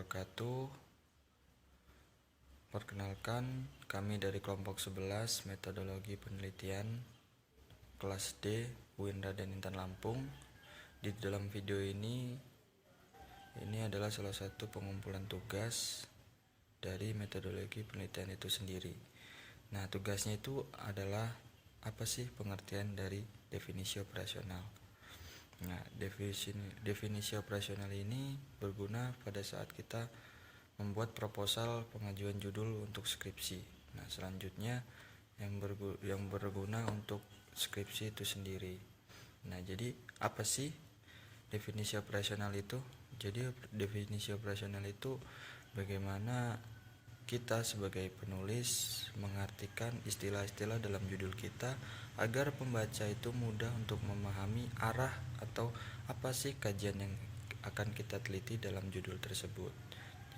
wabarakatuh. Perkenalkan, kami dari kelompok 11 Metodologi Penelitian kelas D UIN Raden Intan Lampung. Di dalam video ini adalah salah satu pengumpulan tugas dari metodologi penelitian itu sendiri. Nah, tugasnya itu adalah apa sih pengertian dari definisi operasional. Nah, definisi operasional ini berguna pada saat kita membuat proposal pengajuan judul untuk skripsi. Nah, selanjutnya yang berguna untuk skripsi itu sendiri. Nah, jadi apa sih definisi operasional itu? Jadi definisi operasional itu bagaimana kita sebagai penulis mengartikan istilah-istilah dalam judul kita agar pembaca itu mudah untuk memahami arah atau apa sih kajian yang akan kita teliti dalam judul tersebut.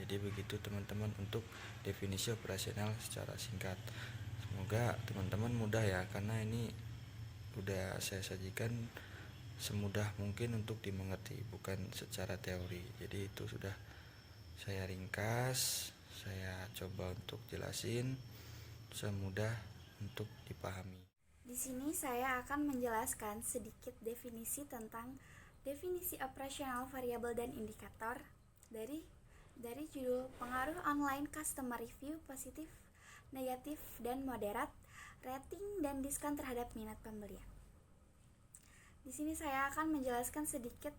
Jadi begitu teman-teman untuk definisi operasional secara singkat. Semoga teman-teman mudah ya, karena ini udah saya sajikan semudah mungkin untuk dimengerti, bukan secara teori. Jadi itu sudah saya ringkas, saya coba untuk jelasin semudah untuk dipahami. Di sini saya akan menjelaskan sedikit definisi tentang definisi operasional variabel dan indikator dari judul pengaruh online customer review positif, negatif, dan moderat, rating dan diskon terhadap minat pembelian. Di sini saya akan menjelaskan sedikit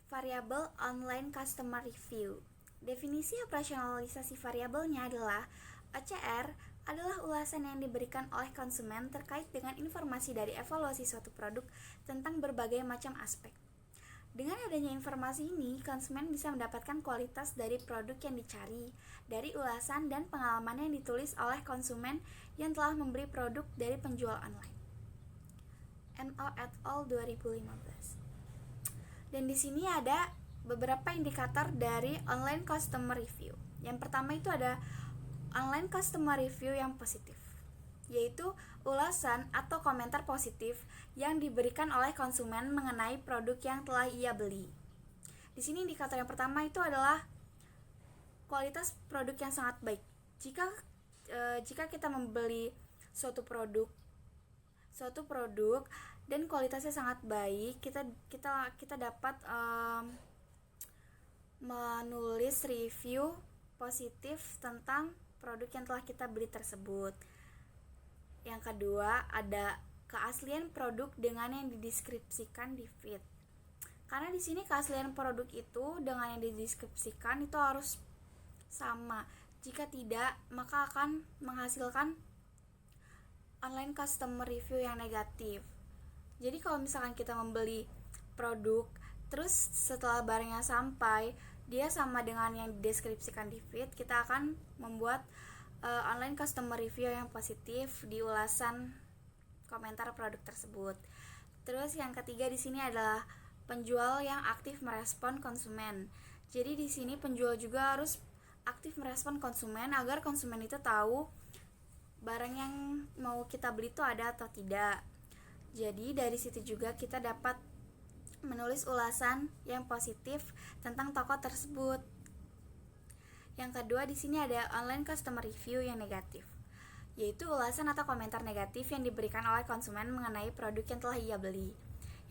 variabel online customer review. Definisi operasionalisasi variabelnya adalah OCR adalah ulasan yang diberikan oleh konsumen terkait dengan informasi dari evaluasi suatu produk tentang berbagai macam aspek. Dengan adanya informasi ini, konsumen bisa mendapatkan kualitas dari produk yang dicari dari ulasan dan pengalaman yang ditulis oleh konsumen yang telah membeli produk dari penjual online. MO et al. 2015. Dan di sini ada beberapa indikator dari online customer review. Yang pertama itu ada online customer review yang positif, yaitu ulasan atau komentar positif yang diberikan oleh konsumen mengenai produk yang telah ia beli. Di sini indikator yang pertama itu adalah kualitas produk yang sangat baik. Jika kita membeli suatu produk dan kualitasnya sangat baik, kita dapat menulis review positif tentang produk yang telah kita beli tersebut. Yang kedua, ada keaslian produk dengan yang dideskripsikan di feed. Karena di sini keaslian produk itu dengan yang dideskripsikan itu harus sama. Jika tidak, maka akan menghasilkan online customer review yang negatif. Jadi kalau misalkan kita membeli produk, terus setelah barangnya sampai dia sama dengan yang dideskripsikan di feed, kita akan membuat online customer review yang positif di ulasan komentar produk tersebut. Terus yang ketiga di sini adalah penjual yang aktif merespon konsumen. Jadi di sini penjual juga harus aktif merespon konsumen agar konsumen itu tahu barang yang mau kita beli itu ada atau tidak. Jadi dari situ juga kita dapat menulis ulasan yang positif tentang toko tersebut. Yang kedua di sini ada online customer review yang negatif, yaitu ulasan atau komentar negatif yang diberikan oleh konsumen mengenai produk yang telah ia beli.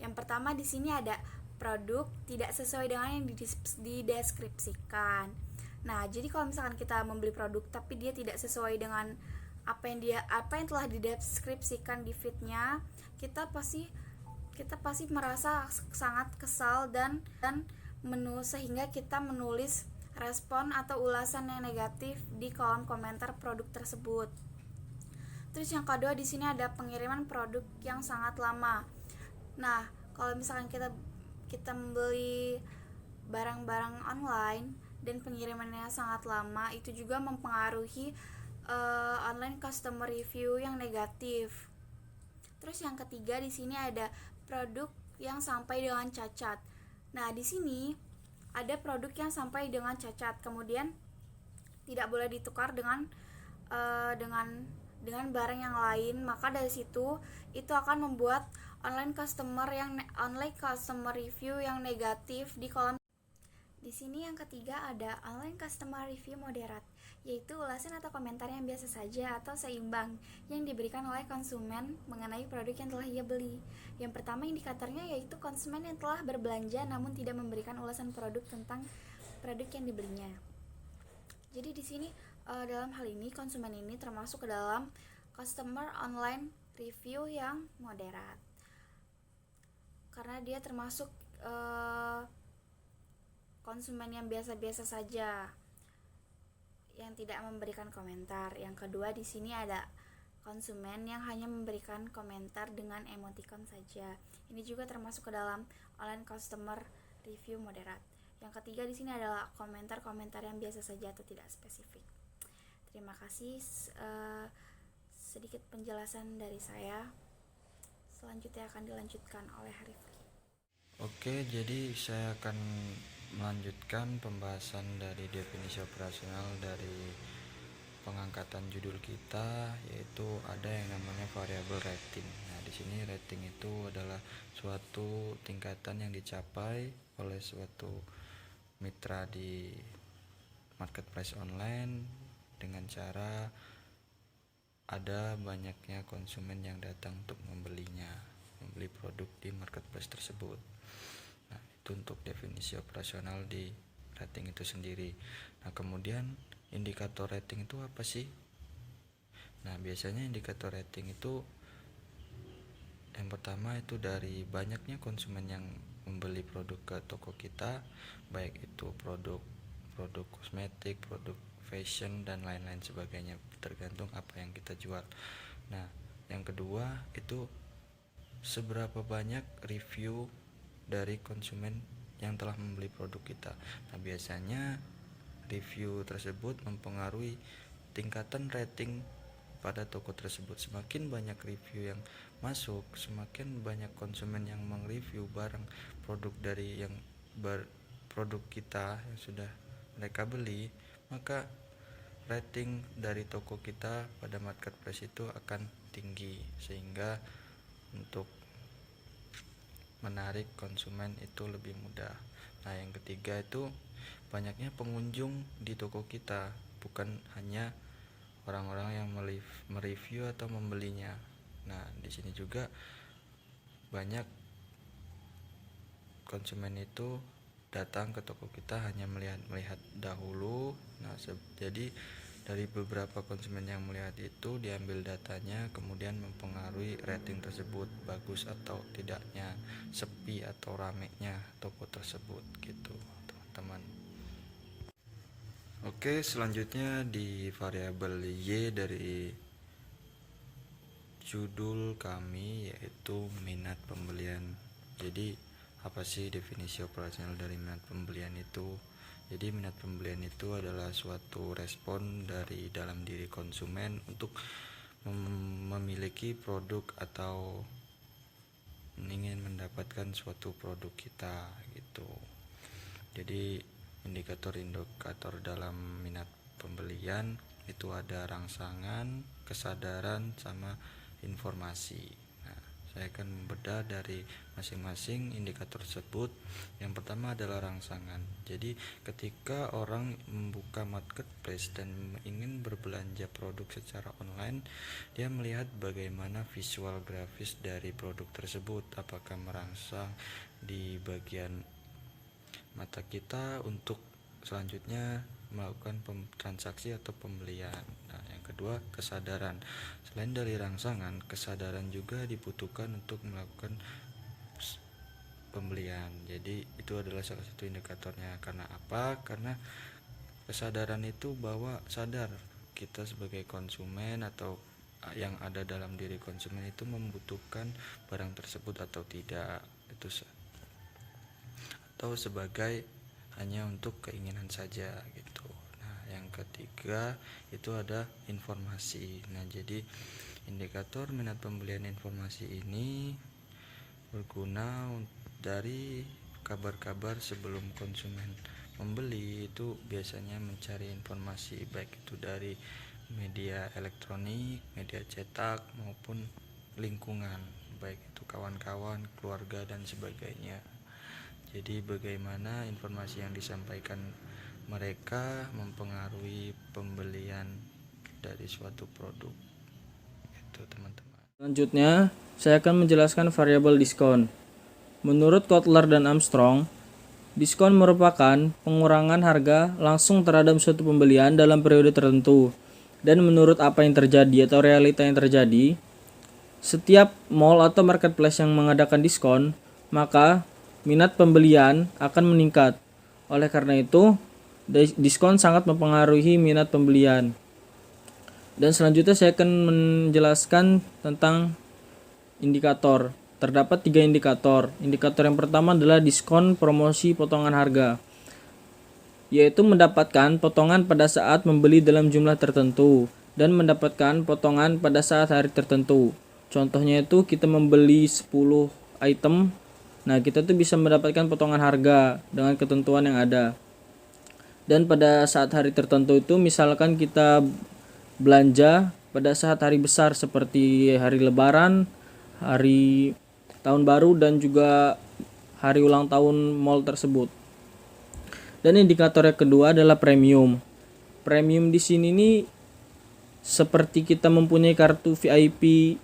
Yang pertama di sini ada produk tidak sesuai dengan yang dideskripsikan. Nah, jadi kalau misalkan kita membeli produk tapi dia tidak sesuai dengan apa yang telah dideskripsikan di feed-nya, kita pasti merasa sangat kesal dan sehingga kita menulis respon atau ulasan yang negatif di kolom komentar produk tersebut. Terus yang kedua di sini ada pengiriman produk yang sangat lama. Nah, kalau misalkan kita membeli barang-barang online dan pengirimannya sangat lama, itu juga mempengaruhi online customer review yang negatif. Terus yang ketiga di sini ada produk yang sampai dengan cacat. Nah, di sini ada produk yang sampai dengan cacat, kemudian tidak boleh ditukar dengan barang yang lain, maka dari situ itu akan membuat online customer review yang negatif di kolom. Di sini yang ketiga ada online customer review moderat, yaitu ulasan atau komentar yang biasa saja atau seimbang yang diberikan oleh konsumen mengenai produk yang telah ia beli. Yang pertama indikatornya yaitu konsumen yang telah berbelanja namun tidak memberikan ulasan produk tentang produk yang dibelinya. Jadi di sini dalam hal ini konsumen ini termasuk ke dalam customer online review yang moderat, karena dia termasuk konsumen yang biasa-biasa saja yang tidak memberikan komentar. Yang kedua di sini ada konsumen yang hanya memberikan komentar dengan emoticon saja. Ini juga termasuk ke dalam online customer review moderat. Yang ketiga di sini adalah komentar-komentar yang biasa saja atau tidak spesifik. Terima kasih, sedikit penjelasan dari saya. Selanjutnya akan dilanjutkan oleh Rifki. Oke, jadi saya akan melanjutkan pembahasan dari definisi operasional dari pengangkatan judul kita, yaitu ada yang namanya variabel rating. Nah, di sini rating itu adalah suatu tingkatan yang dicapai oleh suatu mitra di marketplace online dengan cara ada banyaknya konsumen yang datang untuk membeli produk di marketplace tersebut. Nah, itu untuk definisi operasional di rating itu sendiri. Nah, kemudian indikator rating itu apa sih? Nah, biasanya indikator rating itu yang pertama itu dari banyaknya konsumen yang membeli produk ke toko kita, baik itu produk kosmetik, produk fashion dan lain-lain sebagainya, tergantung apa yang kita jual. Nah, yang kedua itu seberapa banyak review dari konsumen yang telah membeli produk kita. Nah, biasanya review tersebut mempengaruhi tingkatan rating pada toko tersebut. Semakin banyak review yang masuk, semakin banyak konsumen yang mereview barang produk dari yang produk kita yang sudah mereka beli, maka rating dari toko kita pada marketplace itu akan tinggi, sehingga untuk menarik konsumen itu lebih mudah. Nah, yang ketiga itu banyaknya pengunjung di toko kita, bukan hanya orang-orang yang mereview atau membelinya. Nah, di sini juga banyak konsumen itu datang ke toko kita hanya melihat dahulu. Nah, jadi dari beberapa konsumen yang melihat itu diambil datanya, kemudian mempengaruhi rating tersebut bagus atau tidaknya, sepi atau ramenya toko tersebut gitu, teman-teman. Oke, selanjutnya di variabel Y dari judul kami yaitu minat pembelian. Jadi apa sih definisi operasional dari minat pembelian itu? Jadi minat pembelian itu adalah suatu respon dari dalam diri konsumen untuk memiliki produk atau ingin mendapatkan suatu produk kita gitu. Jadi indikator dalam minat pembelian itu ada rangsangan, kesadaran, sama informasi. Nah, saya akan membedah dari masing-masing indikator tersebut. Yang pertama adalah rangsangan. Jadi ketika orang membuka marketplace dan ingin berbelanja produk secara online, dia melihat bagaimana visual grafis dari produk tersebut, apakah merangsang di bagian mata kita untuk selanjutnya melakukan transaksi atau pembelian. Nah, yang kedua, kesadaran. Selain dari rangsangan, kesadaran juga dibutuhkan untuk melakukan pembelian. Jadi itu adalah salah satu indikatornya. Karena apa? Karena kesadaran itu bahwa sadar kita sebagai konsumen atau yang ada dalam diri konsumen itu membutuhkan barang tersebut atau tidak, itu atau sebagai hanya untuk keinginan saja gitu. Nah, yang ketiga itu ada informasi. Nah, jadi indikator minat pembelian informasi ini berguna dari kabar-kabar sebelum konsumen membeli. Itu biasanya mencari informasi baik itu dari media elektronik, media cetak maupun lingkungan, baik itu kawan-kawan, keluarga dan sebagainya. Jadi bagaimana informasi yang disampaikan mereka mempengaruhi pembelian dari suatu produk. Itu teman-teman. Selanjutnya, saya akan menjelaskan variabel diskon. Menurut Kotler dan Armstrong, diskon merupakan pengurangan harga langsung terhadap suatu pembelian dalam periode tertentu. Dan menurut apa yang terjadi atau realita yang terjadi, setiap mall atau marketplace yang mengadakan diskon, maka minat pembelian akan meningkat. Oleh karena itu, diskon sangat mempengaruhi minat pembelian. Dan selanjutnya saya akan menjelaskan tentang indikator. Terdapat 3 indikator. Indikator yang pertama adalah diskon promosi potongan harga, yaitu mendapatkan potongan pada saat membeli dalam jumlah tertentu dan mendapatkan potongan pada saat hari tertentu. Contohnya itu kita membeli 10 item, nah kita tuh bisa mendapatkan potongan harga dengan ketentuan yang ada. Dan pada saat hari tertentu itu misalkan kita belanja pada saat hari besar seperti hari lebaran, hari tahun baru, dan juga hari ulang tahun mall tersebut. Dan indikator yang kedua adalah premium. Premium di sini nih seperti kita mempunyai kartu VIP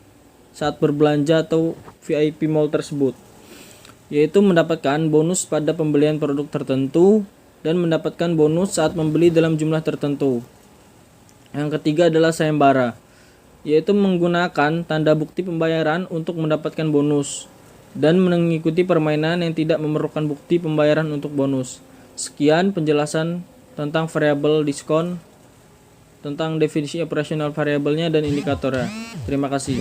saat berbelanja atau VIP mall tersebut, yaitu mendapatkan bonus pada pembelian produk tertentu dan mendapatkan bonus saat membeli dalam jumlah tertentu. Yang ketiga adalah sayembara, yaitu menggunakan tanda bukti pembayaran untuk mendapatkan bonus dan mengikuti permainan yang tidak memerlukan bukti pembayaran untuk bonus. Sekian penjelasan tentang variabel diskon, tentang definisi operasional variabelnya dan indikatornya. Terima kasih.